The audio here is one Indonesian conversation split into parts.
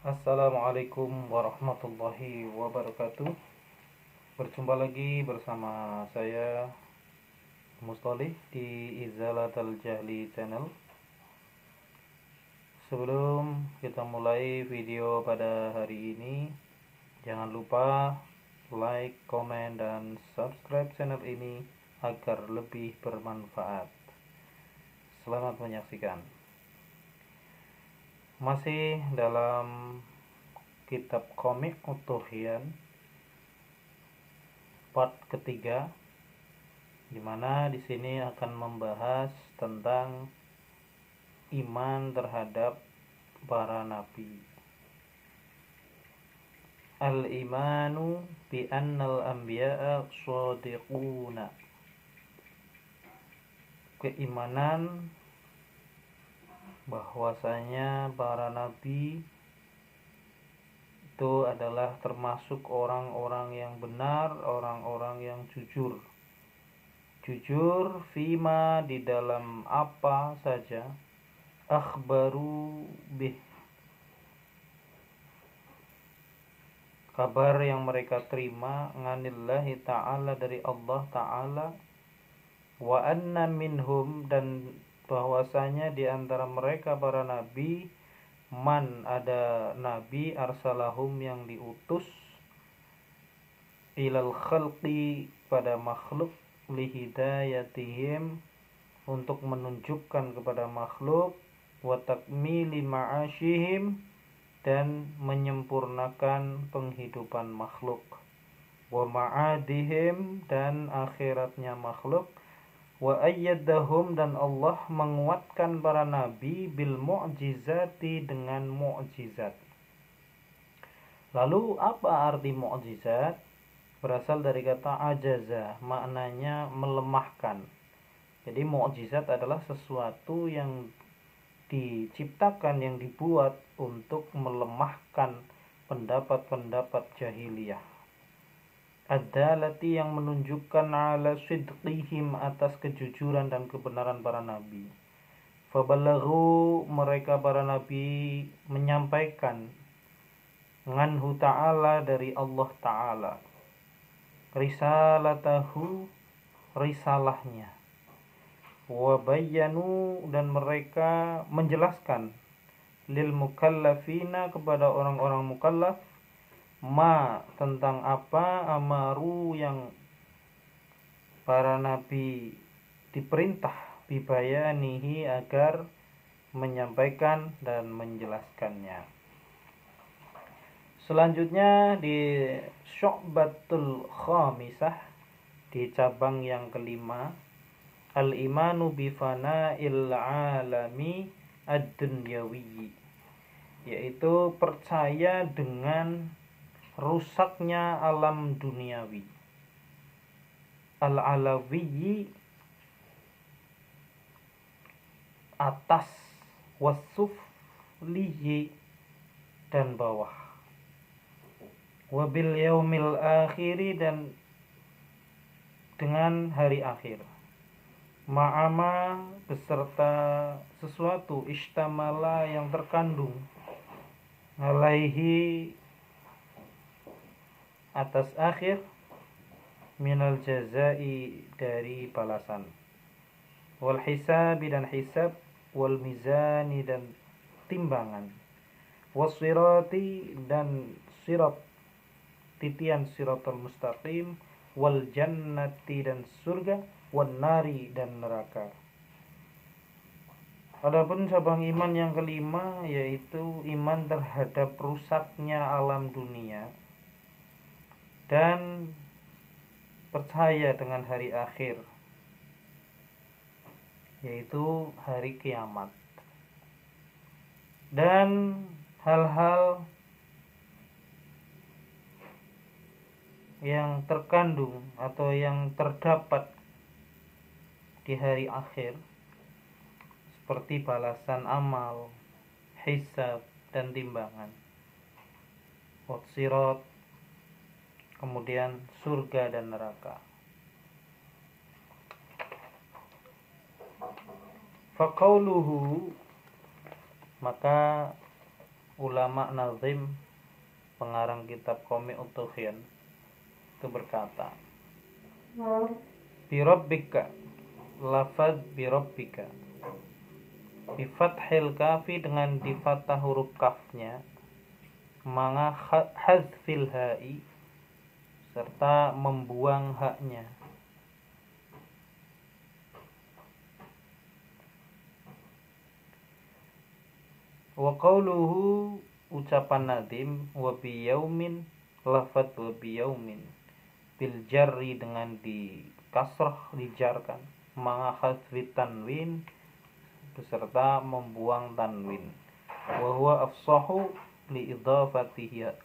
Assalamualaikum warahmatullahi wabarakatuh. Berjumpa lagi bersama saya Mustolih di Izalatul Jahli Channel. Sebelum kita mulai video pada hari ini, jangan lupa like, komen, dan subscribe channel ini agar lebih bermanfaat. Selamat menyaksikan. Masih dalam kitab komik Utuhian part ketiga, di mana di sini akan membahas tentang iman terhadap para nabi. Al-imanu bi annal anbiya'a shadiquna. Keimanan bahwasanya para nabi itu adalah termasuk orang-orang yang benar, orang-orang yang jujur. Jujur fima di dalam apa saja akhbaru bih, kabar yang mereka terima nganillahi ta'ala dari Allah ta'ala, wa anna minhum dan bahwasanya di antara mereka para nabi man ada nabi arsalahum yang diutus ilal khalqi pada makhluk lihidayatihim untuk menunjukkan kepada makhluk wa takmili ma'asyihim dan menyempurnakan penghidupan makhluk wa ma'adihim dan akhiratnya makhluk wa ayyadahum dan Allah menguatkan para nabi bil mu'jizati dengan mu'jizat. Lalu apa arti mu'jizat? Berasal dari kata ajaza, maknanya melemahkan. Jadi mukjizat adalah sesuatu yang diciptakan, yang dibuat untuk melemahkan pendapat-pendapat jahiliyah. Ad-dalati yang menunjukkan ala sidqihim atas kejujuran dan kebenaran para nabi. Fabalaghu mereka para nabi menyampaikan nganhu ta'ala dari Allah ta'ala risalatahu risalahnya, wabayyanu dan mereka menjelaskan lil mukallafina kepada orang-orang mukallaf ma tentang apa amaru yang para nabi diperintah bibayanihi agar menyampaikan dan menjelaskannya. Selanjutnya di Syu'batul Khamisah, di cabang yang kelima, al-imanu bi fana'il alami ad-dunyawi, yaitu percaya dengan rusaknya alam duniawi. Al-alawi atas, wasuflihi dan bawah, wabil yaumil akhiri dan dengan hari akhir, ma'ama beserta sesuatu istamala yang terkandung alaihi atas akhir minal jazai dari balasan, wal hisabi dan hisab, wal mizani dan timbangan, wasirati dan sirat titian siratal mustaqim, wal jannati dan surga, wan nari dan neraka. Adapun cabang iman yang kelima yaitu iman terhadap rusaknya alam dunia dan percaya dengan hari akhir, yaitu hari kiamat, dan hal-hal yang terkandung atau yang terdapat di hari akhir seperti balasan amal, hisab dan timbangan, sirat, kemudian surga dan neraka. Faqauluhu, maka ulama nazim pengarang kitab komik Utuhian itu berkata, birabbika, lafaz birabbika bifathil kafi, dengan di fathah huruf kafnya, manga hazfil ha'i, serta membuang haknya. Wa qawluhu, ucapan nadim, wa biyaumin, lafaz wa biyaumin bil jarri, dengan di kasrah, dijarkan, manga hazfi tanwin, beserta membuang tanwin. Wa huwa afsahu li idhafatiha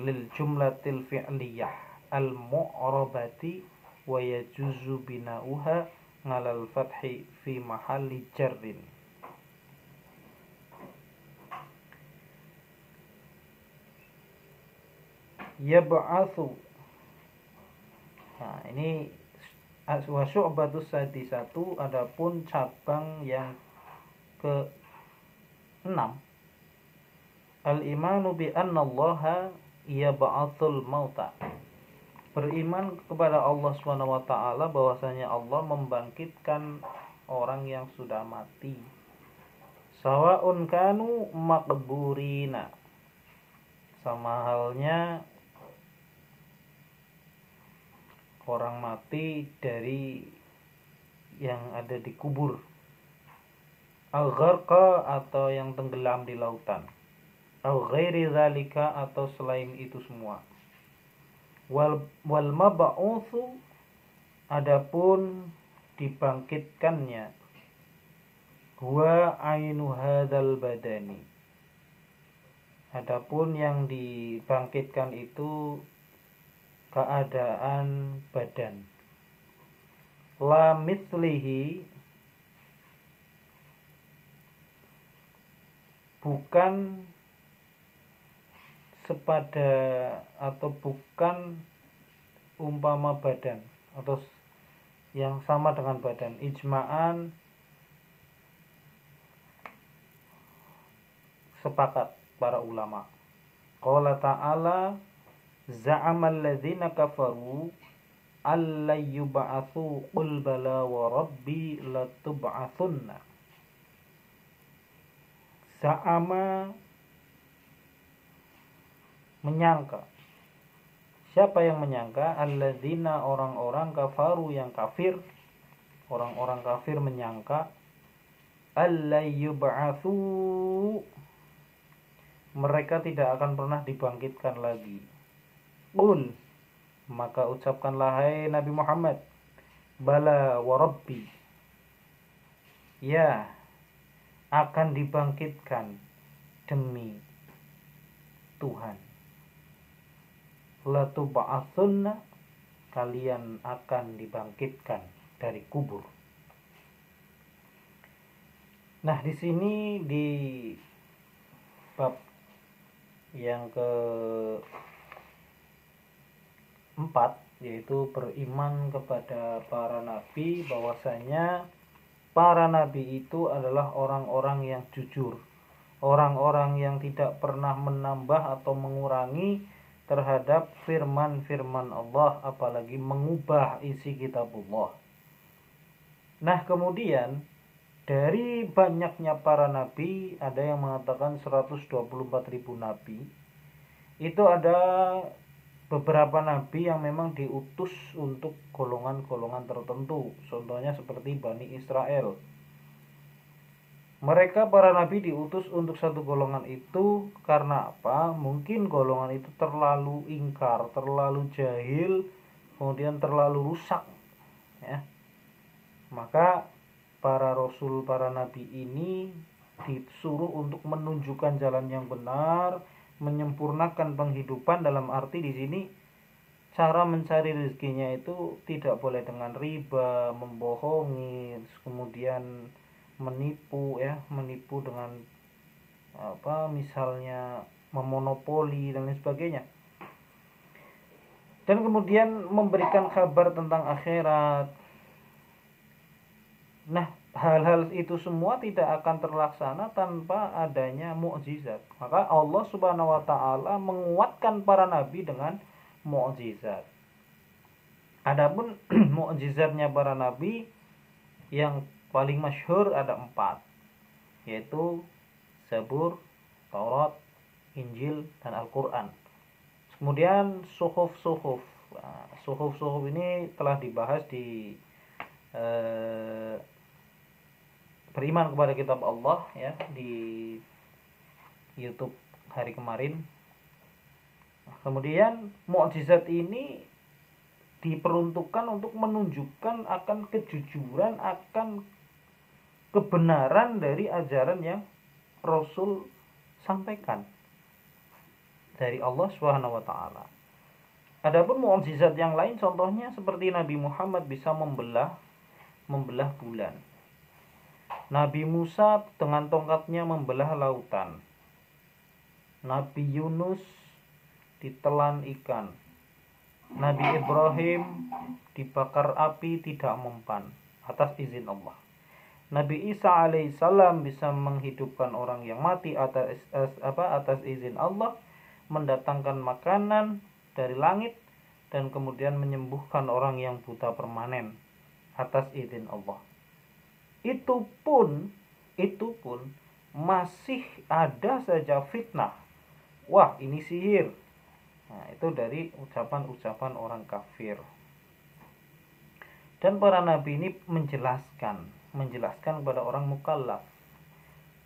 lil jumlatil fi'liyah al mu'rabati, wa yajuzu bina'uha ngalal fathi fi mahalli jarrin. Yab'atsu. Nah, ini wa syu'batus sadisatu, adapun cabang yang ke-6, al-imanu bi anna Allaha yab'atsul mauta, beriman kepada Allah Subhanahu wa taala bahwasanya Allah membangkitkan orang yang sudah mati. Sawaun kanu maqburina, sama halnya orang mati dari yang ada di kubur, al-gharqa, atau yang tenggelam di lautan, au ghairi zalika, atau selain itu semua. Wal mab'utsu, adapun dibangkitkannya, huwa ainu hadzal badani, adapun yang dibangkitkan itu keadaan badan. La mithlihi, bukan sepada atau bukan umpama badan atau yang sama dengan badan, ijma'an, sepakat para ulama. Qala ta'ala, za'amal ladzina kafaru alla yub'atsu qul bala wa rabbi latub'atsunna. Za'ama, menyangka. Siapa yang menyangka? Alladzina, orang-orang, kafaru, yang kafir. Orang-orang kafir menyangka alla yub'atsu, mereka tidak akan pernah dibangkitkan lagi. Qul, maka ucapkanlah hai Nabi Muhammad, bala wa rabbi, ya, akan dibangkitkan demi Tuhan. Latub'atsunna, kalian akan dibangkitkan dari kubur. Nah, di sini di bab yang ke-4, yaitu beriman kepada para nabi, bahwasanya para nabi itu adalah orang-orang yang jujur, orang-orang yang tidak pernah menambah atau mengurangi terhadap firman-firman Allah, apalagi mengubah isi kitabullah. Nah, kemudian dari banyaknya para nabi, ada yang mengatakan 124.000 nabi. Itu ada beberapa nabi yang memang diutus untuk golongan-golongan tertentu. Contohnya seperti Bani Israel. Mereka para nabi diutus untuk satu golongan itu karena apa? Mungkin golongan itu terlalu ingkar, terlalu jahil, kemudian terlalu rusak, ya. Maka para rasul, para nabi ini disuruh untuk menunjukkan jalan yang benar, menyempurnakan penghidupan. Dalam arti di sini cara mencari rezekinya itu tidak boleh dengan riba, membohongi, kemudian menipu, ya, menipu dengan misalnya memonopoli dan lain sebagainya. Dan kemudian memberikan kabar tentang akhirat. Nah, hal-hal itu semua tidak akan terlaksana tanpa adanya mukjizat. Maka Allah Subhanahu wa taala menguatkan para nabi dengan mukjizat. Adapun mukjizatnya para nabi yang paling masyhur ada 4, yaitu Zabur, Taurat, Injil, dan Al-Quran. Kemudian suhuf-suhuf. Nah, suhuf-suhuf ini telah dibahas di beriman kepada kitab Allah ya di YouTube hari kemarin. Kemudian mukjizat ini diperuntukkan untuk menunjukkan akan kejujuran, akan kebenaran dari ajaran yang Rasul sampaikan dari Allah Subhanahu wa taala. Adapun mukjizat yang lain contohnya seperti Nabi Muhammad bisa membelah bulan. Nabi Musa dengan tongkatnya membelah lautan. Nabi Yunus ditelan ikan. Nabi Ibrahim dibakar api tidak mempan atas izin Allah. Nabi Isa alaihissalam bisa menghidupkan orang yang mati atas izin Allah, mendatangkan makanan dari langit, dan kemudian menyembuhkan orang yang buta permanen atas izin Allah. Itu pun masih ada saja fitnah. Wah, ini sihir. Nah, itu dari ucapan-ucapan orang kafir. Dan para nabi ini menjelaskan kepada orang mukallaf.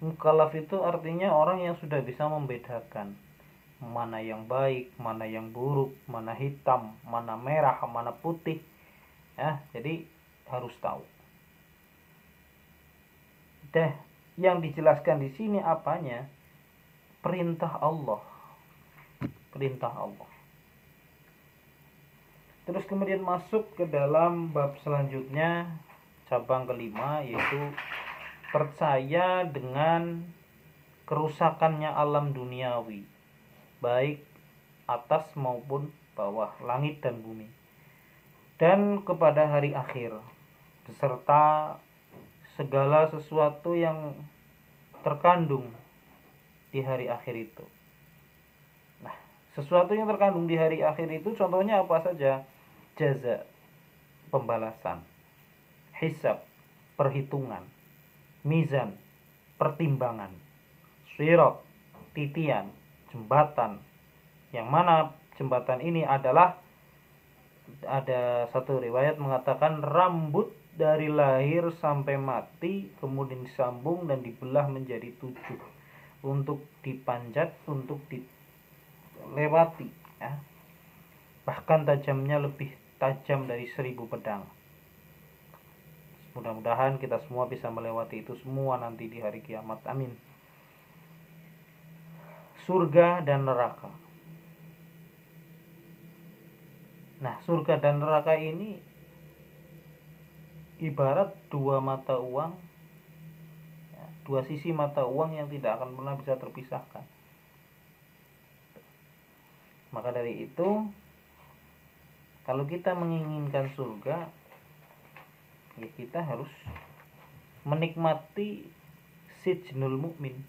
Mukallaf itu artinya orang yang sudah bisa membedakan mana yang baik, mana yang buruk, mana hitam, mana merah, mana putih. Ya, jadi harus tahu. Yang dijelaskan di sini apanya? Perintah Allah. Terus kemudian masuk ke dalam bab selanjutnya, cabang kelima, yaitu percaya dengan kerusakannya alam duniawi, baik atas maupun bawah, langit dan bumi, dan kepada hari akhir, beserta segala sesuatu yang terkandung di hari akhir itu. Nah, sesuatu yang terkandung di hari akhir itu contohnya apa saja? Jaza, pembalasan, hisab, perhitungan, mizan, pertimbangan, sirat, titian, jembatan. Yang mana jembatan ini adalah, ada satu riwayat mengatakan, rambut dari lahir sampai mati kemudian disambung dan dibelah menjadi 7 untuk dipanjat, untuk dilewati ya. Bahkan tajamnya lebih tajam dari 1000 pedang. Mudah-mudahan kita semua bisa melewati itu semua nanti di hari kiamat. Amin. Surga dan neraka. Nah, surga dan neraka ini ibarat dua mata uang, dua sisi mata uang yang tidak akan pernah bisa terpisahkan. Maka dari itu, kalau kita menginginkan surga, ya kita harus menikmati sijnul mukmin.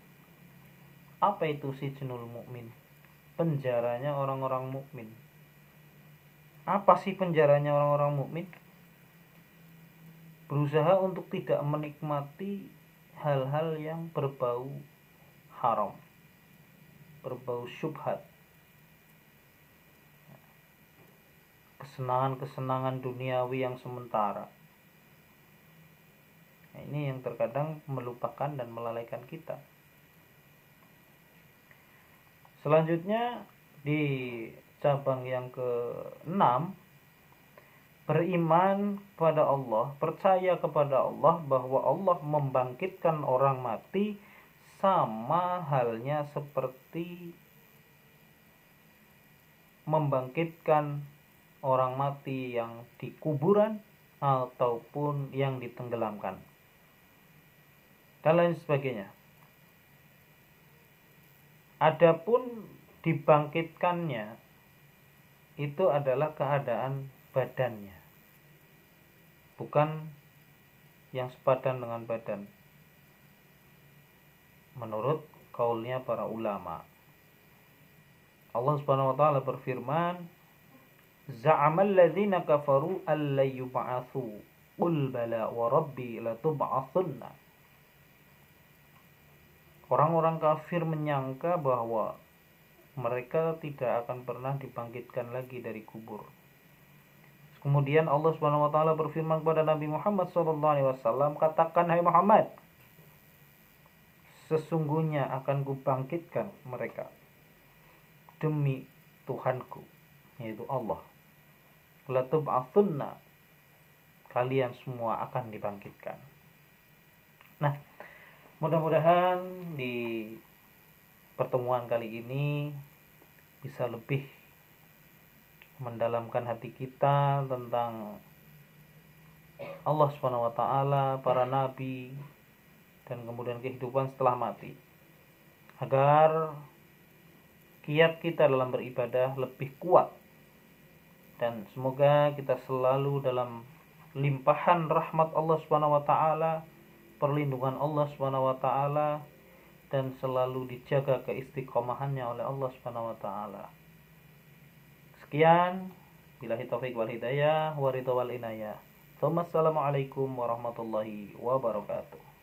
Apa itu sijnul mukmin? Penjaranya orang-orang mukmin. Apa sih penjaranya orang-orang mukmin? Berusaha untuk tidak menikmati hal-hal yang berbau haram, berbau syubhat, kesenangan-kesenangan duniawi yang sementara. Nah, ini yang terkadang melupakan dan melalaikan kita. Selanjutnya di cabang yang ke-6, beriman kepada Allah, percaya kepada Allah bahwa Allah membangkitkan orang mati sama halnya seperti membangkitkan orang mati yang di kuburan ataupun yang ditenggelamkan dan lain sebagainya. Adapun dibangkitkannya itu adalah keadaan badannya, bukan yang sepadan dengan badan. Menurut kaulnya para ulama. Allah Subhanahu wa taala berfirman, "Za'amal ladzina kafaru alla yub'atsu." Qul bala wa rabbi latub'atsunna. Orang-orang kafir menyangka bahwa mereka tidak akan pernah dibangkitkan lagi dari kubur. Kemudian Allah Subhanahu wa taala berfirman kepada Nabi Muhammad SAW, "Katakan hai Muhammad, sesungguhnya akan kubangkitkan mereka demi Tuhanku, yaitu Allah. Latub'atsunna, kalian semua akan dibangkitkan." Nah, mudah-mudahan di pertemuan kali ini bisa lebih mendalamkan hati kita tentang Allah Subhanahu wa taala, para nabi, dan kemudian kehidupan setelah mati, agar kiat kita dalam beribadah lebih kuat, dan semoga kita selalu dalam limpahan rahmat Allah Subhanahu wa taala, perlindungan Allah Subhanahu wa taala, dan selalu dijaga keistiqomahannya oleh Allah Subhanahu wa taala. Sekian, billahi taufik wal hidayah wa ridha wal inayah. Assalamualaikum warahmatullahi wabarakatuh.